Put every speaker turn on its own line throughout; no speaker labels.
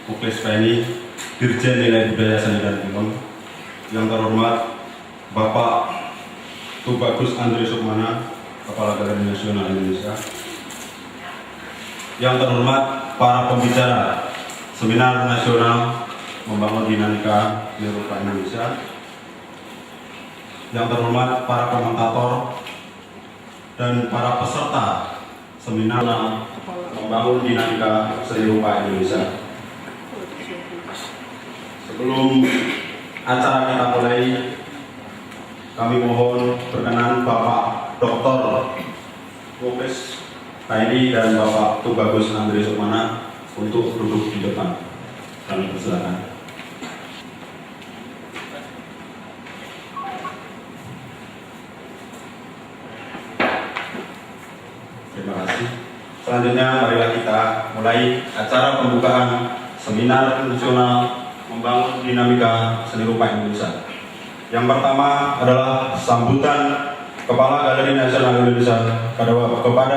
Muklis Feni, Dirjen Nilai Budaya Seni dan Film. Yang terhormat Bapak Tubagus Andri Sukmana, Kepala Galeri Nasional Indonesia. Yang terhormat para pembicara Seminar Nasional Membangun Dinamika Seni Rupa Indonesia. Yang terhormat para komentator dan para peserta Seminar Membangun Dinamika Seni Rupa Indonesia. Sebelum acara kita mulai, kami mohon berkenan Bapak Dr. Muklis Feni dan Bapak Tubagus Andri Sukmana untuk duduk di depan. Kami persilakan. Terima kasih. Selanjutnya marilah kita mulai acara pembukaan Seminar Nasional Membangun Dinamika Seni Rupa Indonesia. Yang pertama adalah sambutan Kepala Galeri Nasional Indonesia kepada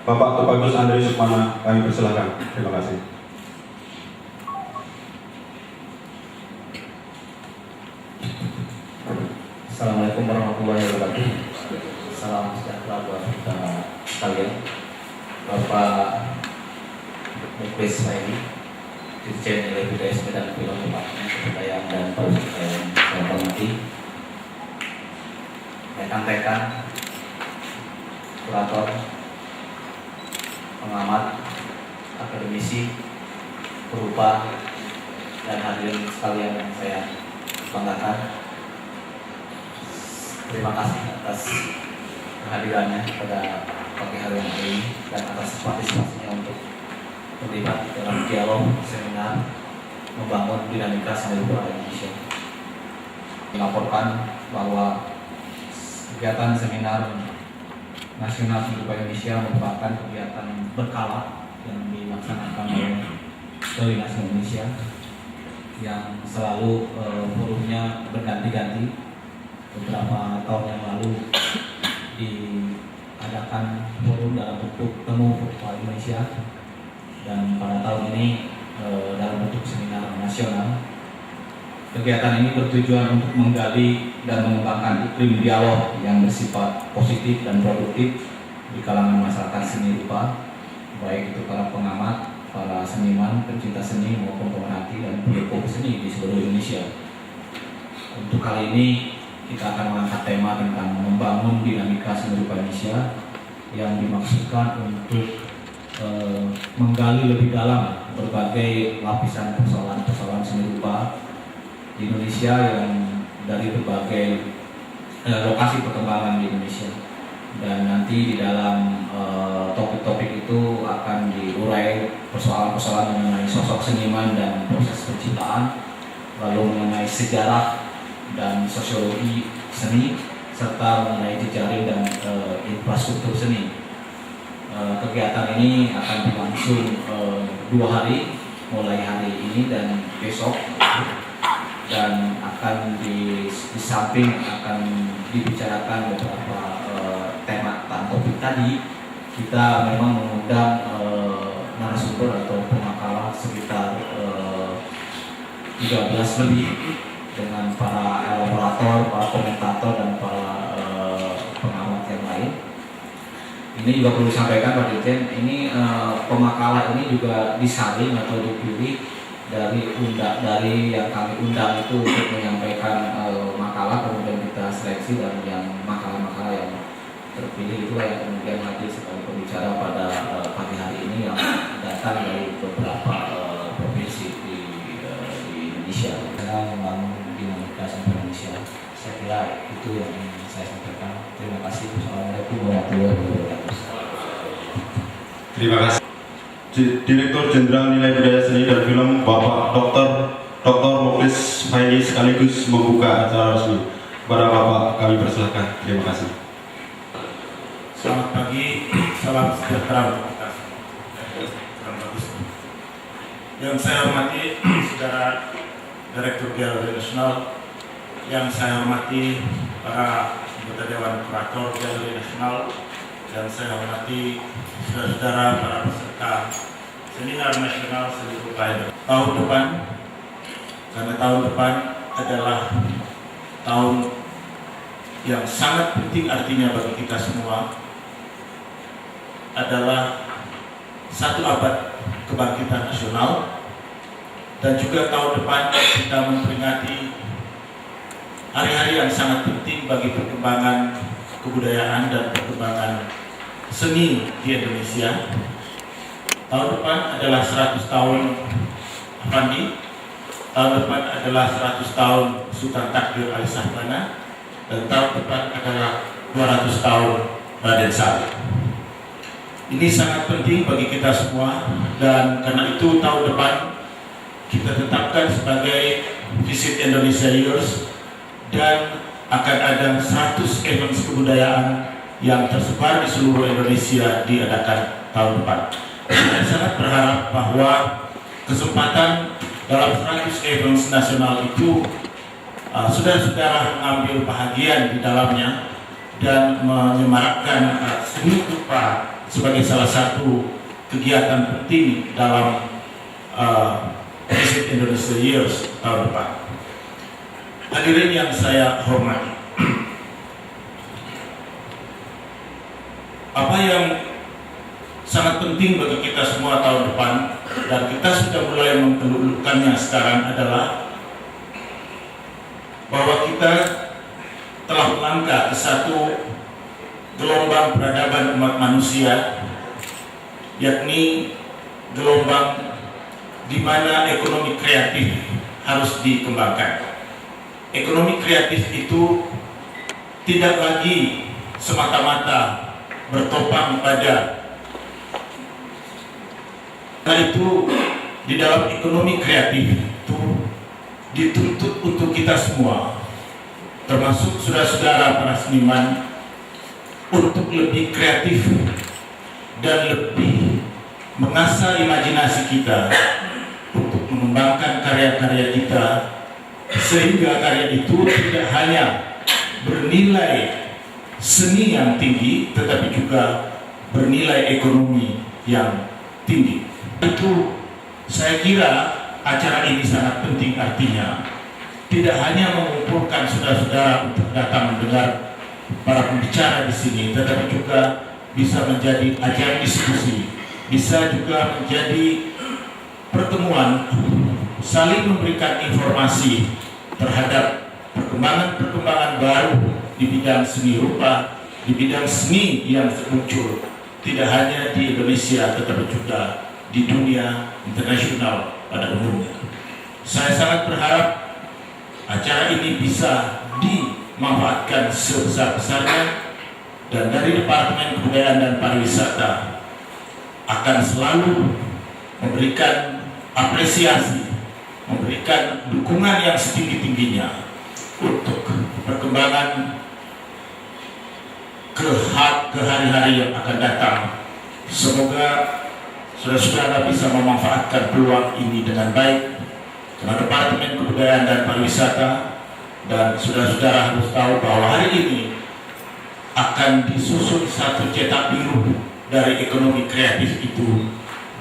Bapak Tubagus Andri Sukmana. Kami persilakan. Terima kasih.
Assalamualaikum warahmatullahi wabarakatuh. Salam sejahtera buat kita sekalian. Bapak Muklis Feni, Dirjen Nilai Budaya Seni dan Film Departemen Kebudayaan dan Pariwisata yang saya hormati, rekan-rekan, kurator, pengamat, akademisi, perupa, dan hadirin sekalian yang saya banggakan. Terima kasih atas kehadirannya pada pagi hari ini dan atas partisipasinya untuk terlibat dalam dialog seminar Membangun Dinamika Seni Rupa Indonesia. Melaporkan bahwa kegiatan Seminar Nasional Seni Rupa Indonesia merupakan kegiatan berkala yang dilaksanakan oleh Galeri Nasional Indonesia yang selalu forumnya berganti-ganti. Beberapa tahun yang lalu diadakan forum dalam bentuk temu virtual Indonesia, dan pada tahun ini dalam bentuk seminar nasional. Kegiatan ini bertujuan untuk menggali dan mengembangkan iklim dialog yang bersifat positif dan produktif di kalangan masyarakat seni rupa, baik itu para pengamat, para seniman, pencinta seni maupun pemerhati dan pelaku seni di seluruh Indonesia. Untuk kali ini kita akan mengangkat tema tentang membangun dinamika seni rupa Indonesia yang dimaksudkan untuk menggali lebih dalam berbagai lapisan persoalan-persoalan seni rupa di Indonesia yang dari berbagai lokasi perkembangan di Indonesia. Dan nanti di dalam topik-topik itu akan diurai persoalan-persoalan mengenai sosok seniman dan proses penciptaan, lalu mengenai sejarah dan sosiologi seni, serta mengenai jejaring dan infrastruktur seni. Kegiatan ini akan berlangsung 2 hari, mulai hari ini dan besok, dan akan di samping akan dibicarakan beberapa tema dan topik tadi, kita memang mengundang narasumber atau pemakalah sekitar 13 lebih, dengan para elaborator, para komentator, dan para pengamat yang lain. Ini juga perlu disampaikan Pak Dirjen, ini pemakalah ini juga disaring atau dipilih dari yang kami undang itu untuk menyampaikan makalah, kemudian kita seleksi, dan yang makalah-makalah yang terpilih itulah yang kemudian hadir sebagai pembicara pada pagi hari ini yang datang dari beberapa provinsi di Indonesia. Kita membangun dinamika seni Indonesia. Saya kira itu yang ingin saya sampaikan. Terima kasih. Assalamualaikum warahmatullahi wabarakatuh.
Terima kasih. Direktur Jenderal Nilai Budaya Seni dan Film Bapak Dr. Muklis Feni sekaligus membuka acara resmi. Kepada Bapak kami persilakan. Terima kasih.
Selamat pagi, salam sejahtera untuk kita. Yang saya hormati Saudara Direktur Galeri Nasional, yang saya hormati para anggota Dewan Kurator Galeri Nasional, dan saya hormati saudara-saudara para peserta Seminar Nasional Seni Rupa Indonesia. Tahun depan, karena tahun depan adalah tahun yang sangat penting artinya bagi kita semua, adalah 1 abad kebangkitan nasional, dan juga tahun depan kita memperingati hari-hari yang sangat penting bagi perkembangan kebudayaan dan perkembangan seni di Indonesia. Tahun depan adalah 100 tahun Avandi, tahun depan adalah 100 tahun Sultan Takdir Ali Shahbana, dan tahun depan adalah 200 tahun Raden Saleh. Ini sangat penting bagi kita semua, dan karena itu tahun depan kita tetapkan sebagai Visit Indonesia Years, dan akan ada 100 event kebudayaan yang tersebar di seluruh Indonesia diadakan tahun depan. Saya sangat berharap bahwa kesempatan dalam 100 event nasional itu saudara-saudara mengambil bahagian di dalamnya dan menyemarakkan seni rupa sebagai salah satu kegiatan penting dalam Visit Indonesia Years tahun depan. Hadirin yang saya hormati, apa yang sangat penting bagi kita semua tahun depan, dan kita sudah mulai mengelulukannya sekarang, adalah bahwa kita telah melangkah ke satu gelombang peradaban umat manusia, yakni gelombang di mana ekonomi kreatif harus dikembangkan. Ekonomi kreatif itu tidak lagi semata-mata bertopang pada. Karena itu di dalam ekonomi kreatif itu dituntut untuk kita semua, termasuk saudara-saudara para seniman, untuk lebih kreatif dan lebih mengasah imajinasi kita untuk mengembangkan karya-karya kita, sehingga karya itu tidak hanya bernilai seni yang tinggi, tetapi juga bernilai ekonomi yang tinggi. Itu saya kira acara ini sangat penting, artinya tidak hanya mengumpulkan saudara-saudara untuk datang mendengar para pembicara di sini, tetapi juga bisa menjadi ajang diskusi, bisa juga menjadi pertemuan saling memberikan informasi terhadap perkembangan-perkembangan baru di bidang seni rupa, di bidang seni yang muncul tidak hanya di Indonesia tetapi juga di dunia internasional pada umumnya. Saya sangat berharap acara ini bisa dimanfaatkan sebesar-besarnya, dan dari Departemen Kebudayaan dan Pariwisata akan selalu memberikan apresiasi, memberikan dukungan yang setinggi-tingginya untuk perkembangan ke hari-hari yang akan datang. Semoga saudara-saudara bisa memanfaatkan peluang ini dengan baik, karena Departemen Kebudayaan dan Pariwisata dan saudara-saudara harus tahu bahwa hari ini akan disusun satu cetak biru dari ekonomi kreatif itu,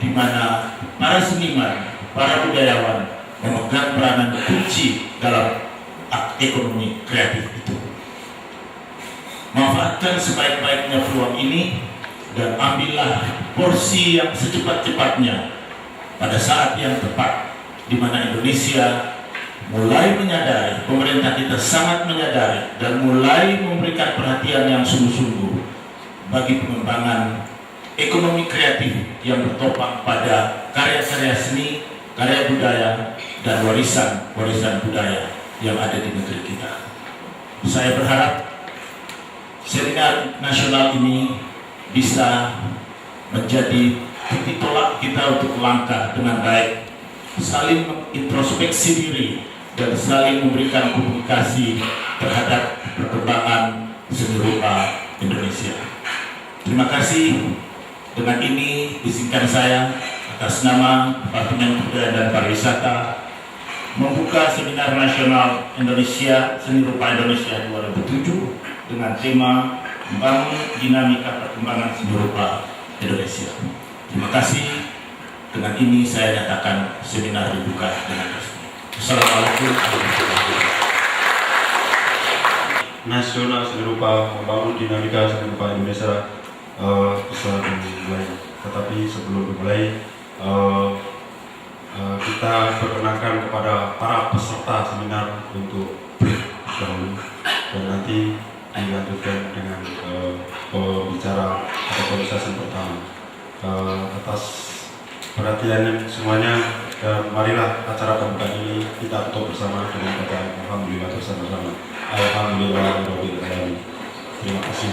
di mana para seniman, para budayawan memegang peranan kunci dalam ekonomi kreatif itu. Manfaatkan sebaik-baiknya peluang ini dan ambillah porsi yang secepat-cepatnya pada saat yang tepat, di mana Indonesia mulai menyadari, pemerintah kita sangat menyadari dan mulai memberikan perhatian yang sungguh-sungguh bagi pengembangan ekonomi kreatif yang bertopang pada karya-karya seni, karya budaya, dan warisan budaya yang ada di negeri kita. Saya berharap seminar nasional ini bisa menjadi titik tolak kita untuk melangkah dengan baik, saling mengintrospeksi diri, dan saling memberikan komunikasi terhadap perkembangan seni rupa Indonesia. Terima kasih. Dengan ini izinkan saya atas nama Departemen Kebudayaan dan Pariwisata membuka Seminar Nasional Indonesia Seni Rupa Indonesia 2007 dengan tema Membangun Dinamika Perkembangan Seni Rupa Indonesia. Terima kasih. Dengan ini saya nyatakan seminar dibuka dengan resmi. Assalamualaikum warahmatullahi wabarakatuh.
Nasional seni rupa membangun dinamika seni rupa Indonesia bisa dimulai. Tetapi sebelum dimulai, kita perkenalkan kepada para peserta seminar untuk dahulu dan nanti dilanjutkan dengan pembicara atau konversasi pertama. Atas perhatian semuanya, dan marilah acara pembukaan ini kita tutup bersama dengan bacaan alhamdulillah bersama-sama. Alhamdulillahirabbil alamin. Terima kasih.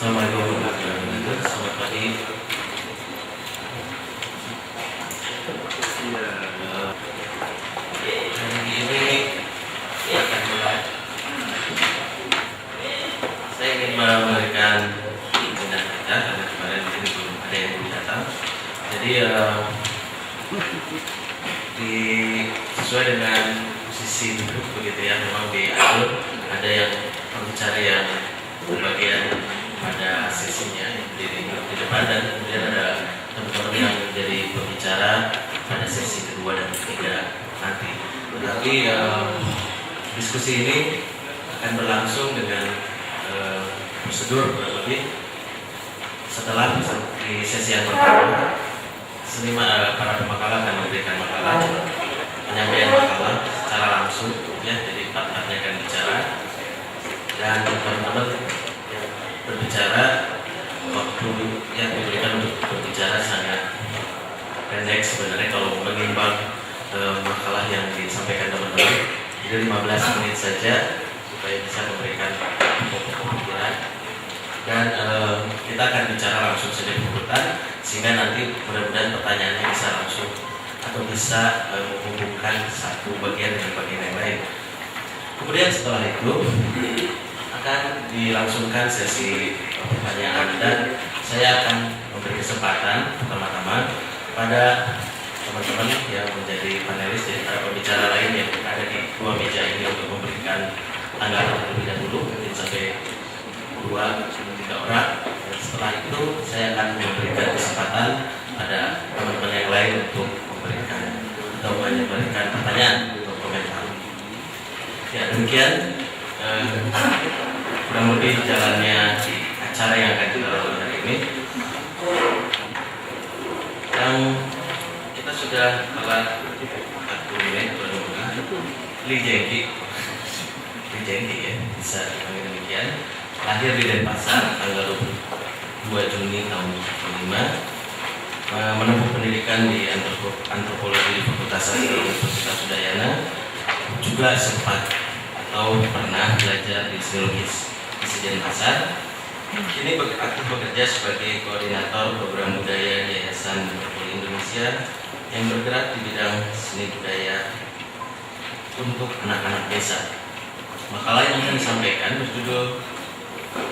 Assalamualaikum warahmatullahi wabarakatuh. Selamat pagi. Hari ini akan mulai. Saya ingin memberikan pimpinan kita karena kemarin ini belum ada yang belum datang. Jadi sesuai dengan posisi duduk begitu ya, memang diatur ada yang pembicara yang bagian pada sesinya di depan dan kemudian ada teman-teman yang menjadi pembicara pada sesi kedua dan ketiga nanti. Tetapi diskusi ini akan berlangsung dengan prosedur kurang lebih. Setelah di sesi yang pertama, seniman para pemakalah akan memberikan makalah, penyampaian makalah secara langsung, ya, jadi 4 partnya akan bicara dan teman-teman yang berbicara waktu yang diberikan untuk berbicara sangat pendek sebenarnya kalau menimbang makalah yang disampaikan teman-teman, jadi 15 menit saja supaya bisa memberikan pokok pikiran dan kita akan bicara langsung saja berurutan sehingga nanti mudah-mudahan pertanyaannya bisa langsung atau bisa menghubungkan satu bagian dengan bagian yang lain. Kemudian setelah itu akan dilangsungkan sesi pertanyaan dan saya akan memberi kesempatan pertama-tama pada teman-teman yang menjadi panelis dan para pembicara lain yang ada di 2 meja ini untuk memberikan tanggapan terlebih dahulu, mungkin sampai 2-3 orang. Dan setelah itu saya akan memberikan kesempatan pada teman-teman yang lain untuk memberikan atau memberikan pertanyaan atau komentar. Ya, demikian kurang lebih jalannya di acara yang akan kita lakukan hari ini. Yang kita sudah telah 40 menit kurang lebih. Li Jengki ya, bisa dipanggil demikian. Lahir di Denpasar tanggal 2 Juni tahun 1995. Menempuh pendidikan di antropologi di Fakultas Sastra Universitas Udayana. Juga sempat atau pernah belajar di Silogis di Denpasar. Kini aktif bekerja sebagai koordinator program budaya di Yayasan Metropoli Indonesia yang bergerak di bidang seni budaya untuk anak-anak desa. Makalah yang akan disampaikan berjudul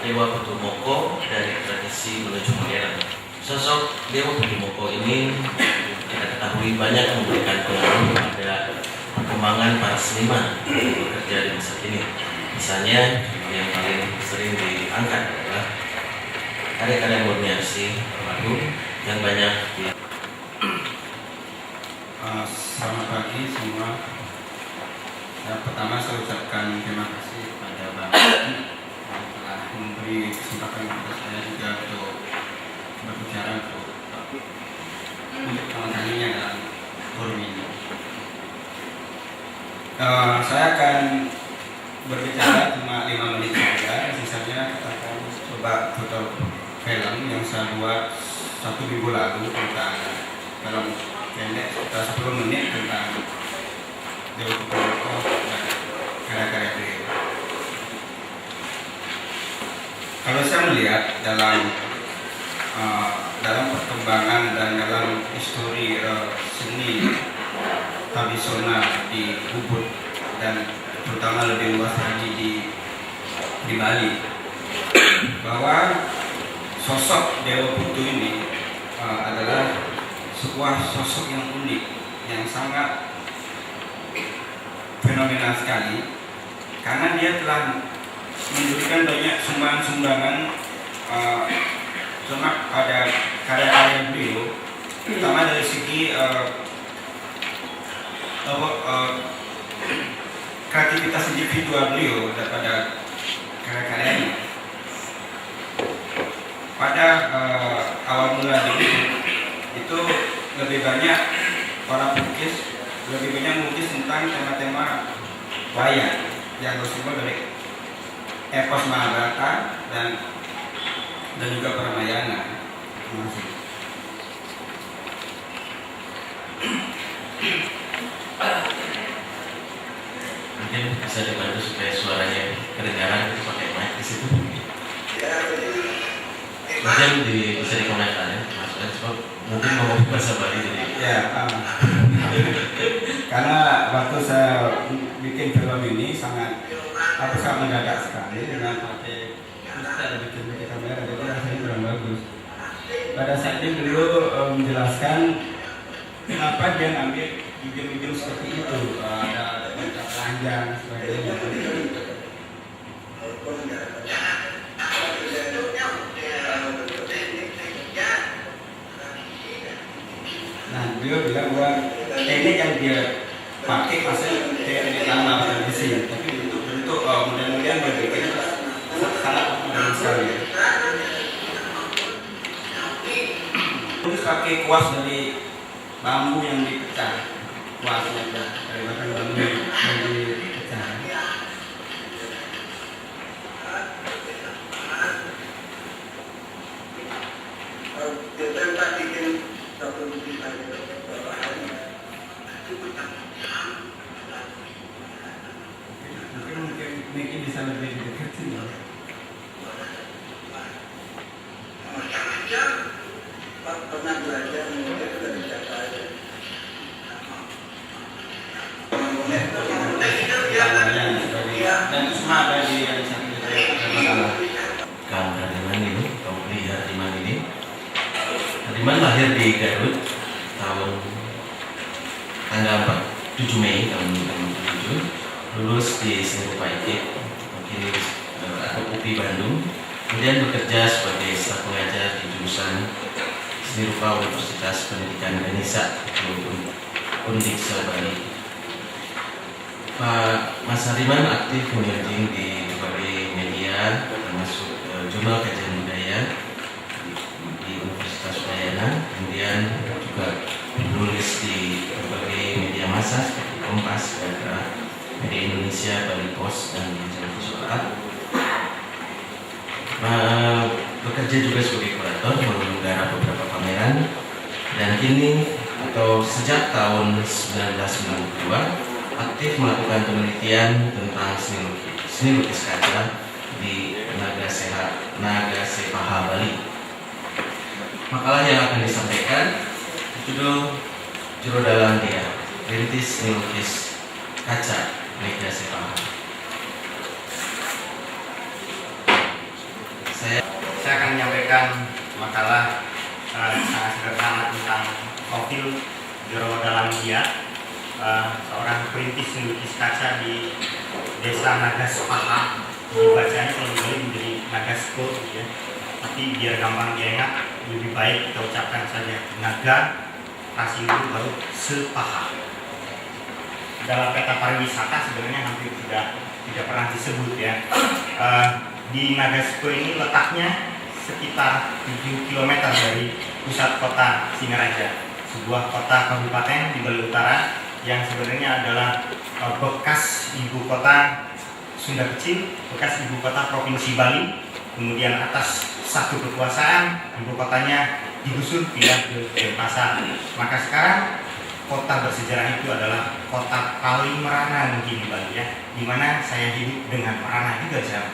Dewa Putumoko dari Tradisi Menuju Modern. Sosok Dewa Putumoko ini kita ketahui banyak memberikan pengaruh pada perkembangan para seniman yang bekerja di masa kini. Misalnya yang paling sering diangkat adalah karya-karya Murniarsi almarhum yang banyak di.
Selamat pagi semua. Yang pertama saya ucapkan terima kasih kepada Bapak yang telah memberi kesempatan kepada saya juga untuk berbicara untuk pertama kalinya dalam forum ini. Saya akan berbicara cuma 5 menit saja, sisanya kita akan coba foto film yang saya buat 1 minggu lalu tentang film pendek sekitar 10 menit tentang Dewa Putumoko dan karya-karya beliau. Kalau saya melihat dalam perkembangan dan dalam histori seni tradisional di Ubud dan terutama lebih luas lagi di Bali,
bahwa sosok Dewa Putu ini adalah sebuah sosok yang unik, yang sangat fenomenal sekali, karena dia telah memberikan banyak sumbangan-sumbangan pada karya-karya beliau, terutama dari segi kreativitas individual beliau daripada karya-karyanya. Pada awal mula itu lebih banyak para pelukis lebih banyak melukis tentang tema-tema wayang yang bersumber dari epos Mahabharata dan juga Ramayana. Terima kasih.
Mungkin bisa dibantu supaya suaranya kedengaran itu pakai mic di situ. Mungkin bisa dikomentar ya, maksudnya sebab mungkin mau bahasa Bali jadi.
Ya, karena waktu saya bikin film ini sangat mendadak sekali dengan pakai bikin kamera, jadi rasanya kurang bagus. Pada saat ini beliau menjelaskan kenapa dia ngambil video-video seperti itu, ada panjang sebagainya. Nah, beliau bilang bahwa teknik yang dia pakai masih teknik lama tradisi, tapi untuk mudah-mudahan berbikin sangat mudah sekali. Terus pakai kuas dari bambu yang dipecah, kuasnya dari batang bambu yang dipecah. Mungkin bisa lebih deketin ya. Pernah belajar mungkin sudah dicapai. Dan semua ada di yang
Kang Hardiman ini, Kang Pri Hardiman ini, Hardiman lahir di Garut tahun tanggal 7 Mei tahun 2007, lulus di Seni Rupa IKIP atau UPI Bandung, kemudian bekerja sebagai staf pengajar di jurusan Seni Rupa Universitas Pendidikan Ganesha Undiksa Bali. Pak Mas Hardiman aktif mengajar di berbagai media, termasuk jurnal kajian budaya di Universitas Udayana, kemudian juga menulis di berbagai media massa seperti Kompas, Gatra, Media Indonesia, Bali Post, dan Majalah Pusaka. Bekerja juga sebagai kurator, menyelenggara beberapa pameran, dan kini atau sejak tahun 1992 aktif melakukan penelitian tentang seni lukis kaca di Nagasepaha Bali. Makalah yang akan disampaikan judul Jero Dalam Dia, Rintis Seni Lukis Kaca Nagasepaha. Saya
akan menyampaikan makalah sangat sederhana tentang profil Jero Dalam Dia, seorang perintis seni lukis kaca di desa Nagasepaha. Dibacanya kalau dibalik menjadi Nagasko, ya. Tapi biar gampang diingat, lebih baik kita ucapkan saja Naga, kasih itu baru Sepaha. Dalam peta pariwisata sebenarnya hampir tidak pernah disebut, ya. Di Nagasko ini letaknya sekitar 7 km dari pusat kota Singaraja, sebuah kota kabupaten di Bali Utara yang sebenarnya adalah bekas ibu kota Sunda Kecil, bekas ibu kota Provinsi Bali. Kemudian atas satu kekuasaan, ibu kotanya digusur pindah ke Denpasar. Maka sekarang kota bersejarah itu adalah kota paling merana mungkin di Bali, ya, di mana saya hidup dengan merana juga saya.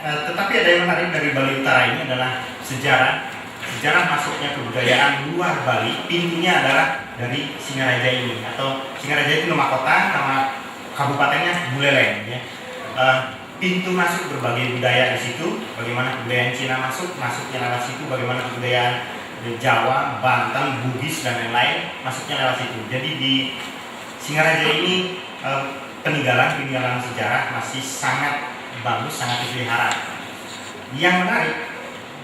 Tetapi ada yang menarik dari Bali Utara ini adalah sejarah masuknya kebudayaan luar Bali. Pintunya adalah dari Singaraja ini, atau Singaraja itu nama kota, nama kabupatennya Buleleng, ya. pintu masuk berbagai budaya di situ. Bagaimana kebudayaan Cina masuknya lewat situ. Bagaimana kebudayaan Jawa, Banten, Bugis dan lain-lain masuknya lewat situ. Jadi di Singaraja ini peninggalan sejarah masih sangat bagus, sangat dipelihara. Yang menarik,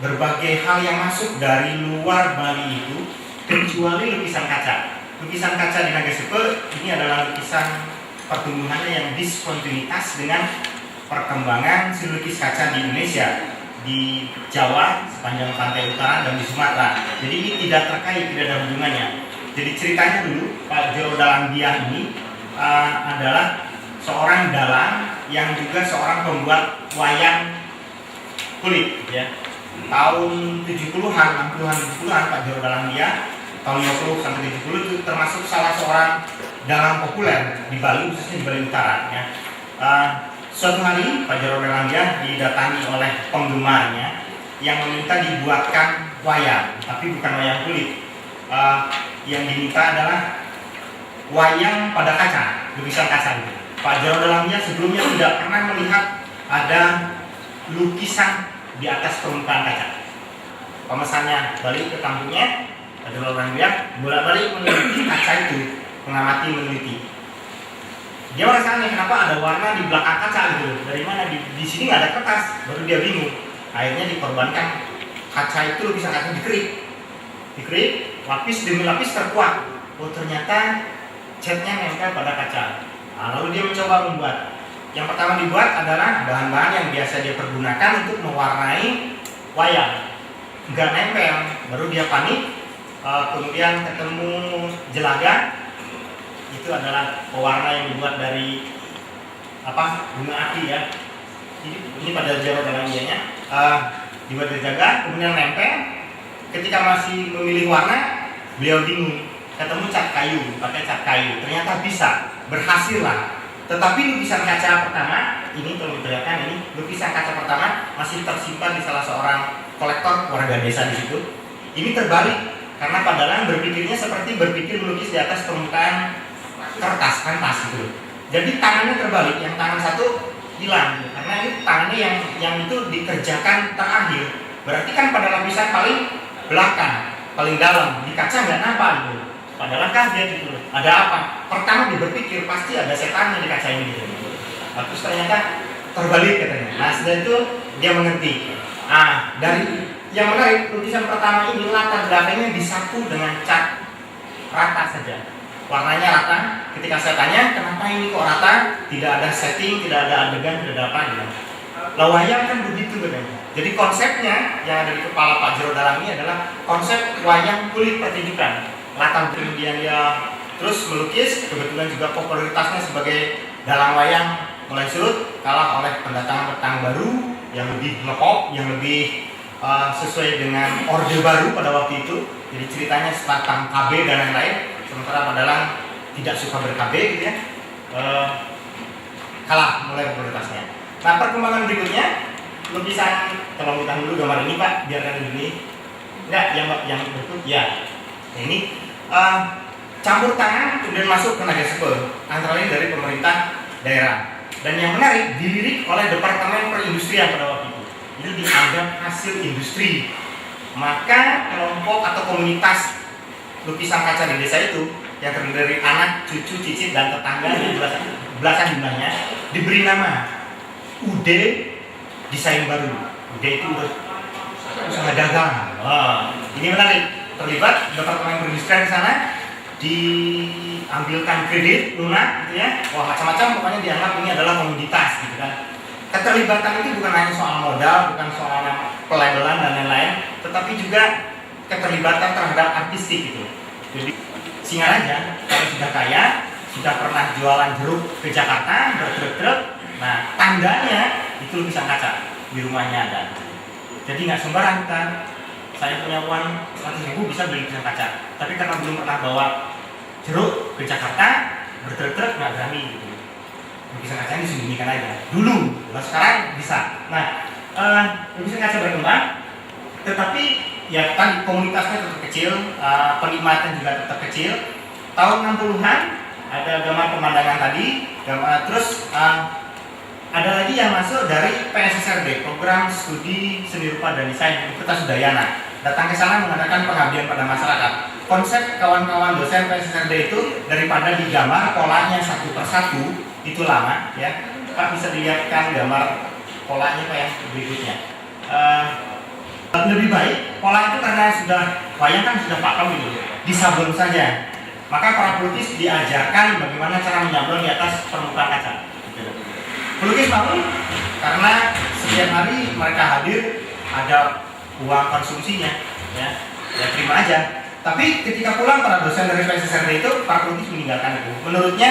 berbagai hal yang masuk dari luar Bali itu, kecuali lukisan kaca. Lukisan kaca di Nagasebo ini adalah lukisan pertumbuhannya yang diskontinuitas dengan perkembangan si lukis kaca di Indonesia, di Jawa, sepanjang pantai utara, dan di Sumatera. Jadi ini tidak terkait, tidak ada hubungannya. Jadi ceritanya dulu, Pak Jero Dalandia ini adalah seorang dalang yang juga seorang pembuat wayang kulit, ya. Tahun 70-an, 60-an, 70-an Pak Jero Dalandia, tahun 50 sampai 70 itu termasuk salah seorang dalang populer di Bali, khususnya di Bali Utara, ya. Suatu hari Pak Jero Dalandia didatangi oleh penggemarnya yang meminta dibuatkan wayang, tapi bukan wayang kulit. Yang diminta adalah wayang pada kaca, lukisan kaca gitu. Pak Jero Dalandia sebelumnya tidak pernah melihat ada lukisan di atas permukaan kaca. Pemesannya balik ke kampungnya, Pak Jero Dalandia bolak-balik meneliti kaca itu, mengamati, meneliti. Dia merasa aneh, kenapa ada warna di belakang kaca gitu? Dari mana? Di sini nggak ada kertas. Baru dia bingung. Akhirnya dikorbankan kaca itu, lukisan kaca dikerik, lapis demi lapis terkuak. Oh ternyata catnya nempel pada kaca. Nah, lalu dia mencoba membuat. Yang pertama dibuat adalah bahan-bahan yang biasa dia pergunakan untuk mewarnai wayang. Nggak nempel. Baru dia panik. Kemudian ketemu jelaga. Itu adalah pewarna yang dibuat dari bunga api, ya. Ini pada Jero Dalandianya dibuat dari jaga, kemudian nempel. Ketika masih memilih warna, beliau bingung. Ketemu cat kayu, pakai cat kayu. Ternyata bisa, berhasil lah. Tetapi lukisan kaca pertama, ini kalau diperlihatkan ini lukisan kaca pertama masih tersimpan di salah seorang kolektor warga desa di situ. Ini terbalik karena Pak Dalang berpikirnya seperti berpikir melukis di atas permukaan kertas, kanvas gitu. Jadi tangannya terbalik, yang tangan satu hilang karena ini tangannya yang itu dikerjakan terakhir. Berarti kan pada lapisan paling belakang, paling dalam di kaca nggak nampak gitu. Padahal kaget gitu. Ada apa? Pertama dia berpikir pasti ada setannya di kaca ini gitu. Terus ternyata terbalik katanya. Nah setelah itu dia mengerti. Dari yang menarik lukisan pertama ini latar belakangnya disapu dengan cat rata saja. Warnanya rata. Ketika saya tanya kenapa ini kok rata, tidak ada setting, tidak ada adegan, tidak ada apa gitu. Wayang kan begitu katanya. Jadi konsepnya yang ada di kepala Pak Jero Dalang ini adalah konsep wayang kulit pertunjukan. Latar kemudian dia terus melukis, kebetulan juga popularitasnya sebagai dalang wayang mulai surut, kalah oleh pendatang baru yang lebih ngepop, yang lebih sesuai dengan orde baru pada waktu itu. Jadi ceritanya tentang KB dan lain-lain. Sementara Pak Dalang tidak suka ber-KB gitu ya, kalah mulai popularitasnya. Nah perkembangan berikutnya lukisan, kalau kita dulu gambar ini Pak, biarkan ini. Enggak, yang berikut ya. Nah, ini campur tangan kemudian masuk ke Nagasebo, antara lain dari pemerintah daerah. Dan yang menarik dilirik oleh Departemen Perindustrian pada waktu itu. Ini dianggap hasil industri. Maka kelompok atau komunitas lukisan kaca di desa itu yang terdiri dari anak, cucu, cicit, dan tetangga yang belasan jumlahnya diberi nama UD Desain Baru. UD itu usaha dagang. Ini menarik. Terlibat Departemen Perindustrian di sana, diambilkan kredit lunak gitu ya. Wah macam-macam, pokoknya dianggap ini adalah komoditas gitu kan. Keterlibatan itu bukan hanya soal modal, bukan soal pelabelan dan lain-lain, tetapi juga keterlibatan terhadap artistik gitu. Jadi Singaraja kalau sudah kaya, sudah pernah jualan jeruk ke Jakarta bertruk-truk, nah tandanya itu lukisan kaca di rumahnya ada. Jadi nggak sembarang kan. Saya punya uang 100.000 bisa beli lukisan kaca, tapi karena belum pernah bawa jeruk ke Jakarta bertruk-truk nggak berani gitu. Lukisan kaca ini disembunyikan aja dulu. Nah sekarang bisa. Nah lukisan kaca berkembang, tetapi ya kan komunitasnya tetap kecil, penikmatnya juga tetap kecil. Tahun 60-an ada gambar pemandangan tadi, terus ada lagi yang masuk dari PSSRD, Program Studi Seni Rupa dan Desain Universitas Udayana. Datang ke sana mengadakan pengabdian pada masyarakat. Konsep kawan-kawan dosen PSSRD itu daripada digambar polanya satu persatu itu lama ya. Pak bisa dilihatkan gambar polanya Pak yang berikutnya. Lebih baik pola itu karena sudah wayang kan sudah pakem gitu, disablon saja. Maka para pelukis diajarkan bagaimana cara menyablon di atas permukaan kaca. Pelukis bangun karena setiap hari mereka hadir ada uang konsumsinya, ya terima aja. Tapi ketika pulang para dosen dari PSSRD itu, para pelukis meninggalkan itu. Menurutnya